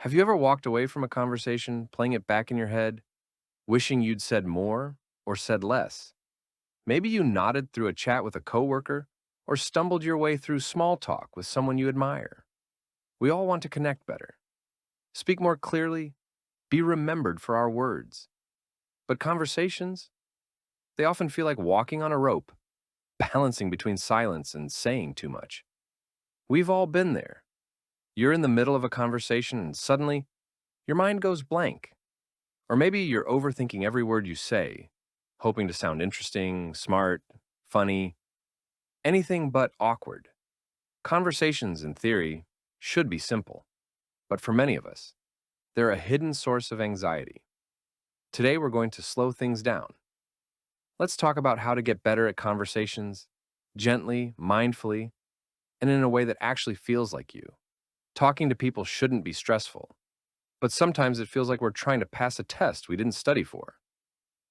Have you ever walked away from a conversation, playing it back in your head, wishing you'd said more or said less? Maybe you nodded through a chat with a coworker or stumbled your way through small talk with someone you admire. We all want to connect better, speak more clearly, be remembered for our words. But conversations, they often feel like walking on a rope, balancing between silence and saying too much. We've all been there. You're in the middle of a conversation and suddenly your mind goes blank. Or maybe you're overthinking every word you say, hoping to sound interesting, smart, funny, anything but awkward. Conversations, in theory, should be simple, but for many of us, they're a hidden source of anxiety. Today, we're going to slow things down. Let's talk about how to get better at conversations, gently, mindfully, and in a way that actually feels like you. Talking to people shouldn't be stressful, but sometimes it feels like we're trying to pass a test we didn't study for.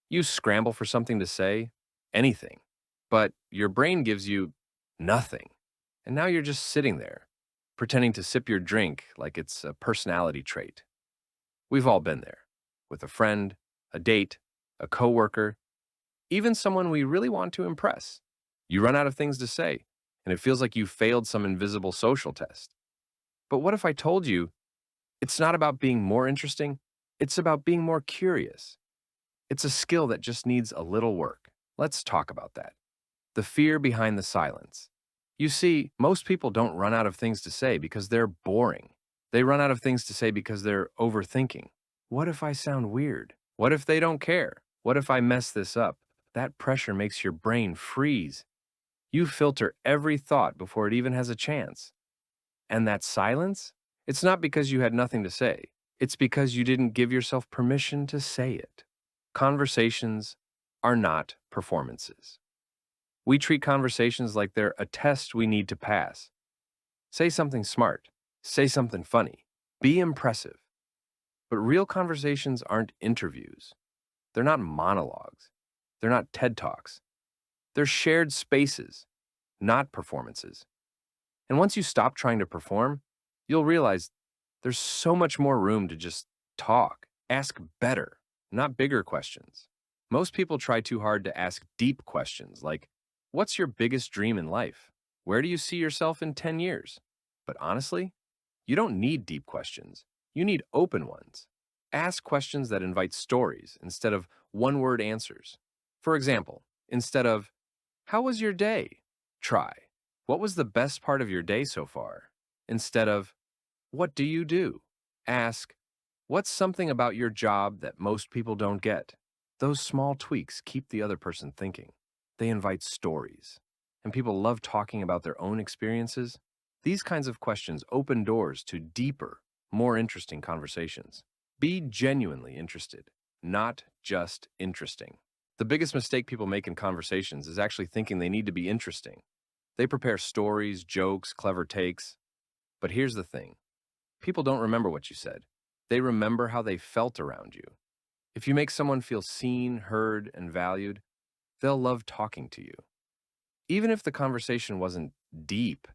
You scramble for something to say, anything, but your brain gives you nothing. And now you're just sitting there, pretending to sip your drink like it's a personality trait. We've all been there, with a friend, a date, a coworker, even someone we really want to impress. You run out of things to say, and it feels like you failed some invisible social test. But what if I told you it's not about being more interesting, it's about being more curious? It's a skill that just needs a little work. Let's talk about that. The fear behind the silence. You see, most people don't run out of things to say because they're boring. They run out of things to say because they're overthinking. What if I sound weird? What if they don't care? What if I mess this up? That pressure makes your brain freeze. You filter every thought before it even has a chance. And that silence? It's not because you had nothing to say. It's because you didn't give yourself permission to say it. Conversations are not performances. We treat conversations like they're a test we need to pass. Say something smart. Say something funny. Be impressive. But real conversations aren't interviews. They're not monologues. They're not TED Talks. They're shared spaces, not performances. And once you stop trying to perform, you'll realize there's so much more room to just talk. Ask better, not bigger questions. Most people try too hard to ask deep questions like, what's your biggest dream in life? Where do you see yourself in 10 years? But honestly, you don't need deep questions. You need open ones. Ask questions that invite stories instead of one word answers. For example, instead of, how was your day? Try, what was the best part of your day so far? Instead of, what do you do? Ask, what's something about your job that most people don't get? Those small tweaks keep the other person thinking. They invite stories. And people love talking about their own experiences. These kinds of questions open doors to deeper, more interesting conversations. Be genuinely interested, not just interesting. The biggest mistake people make in conversations is actually thinking they need to be interesting. They prepare stories, jokes, clever takes. But here's the thing. People don't remember what you said. They remember how they felt around you. If you make someone feel seen, heard, and valued, they'll love talking to you. Even if the conversation wasn't deep,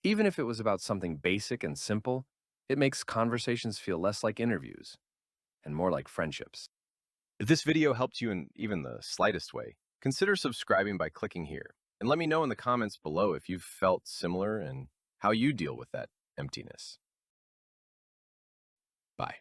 even if it was about something basic and simple, it makes conversations feel less like interviews and more like friendships. If this video helped you in even the slightest way, consider subscribing by clicking here. And let me know in the comments below if you've felt similar and how you deal with that emptiness. Bye.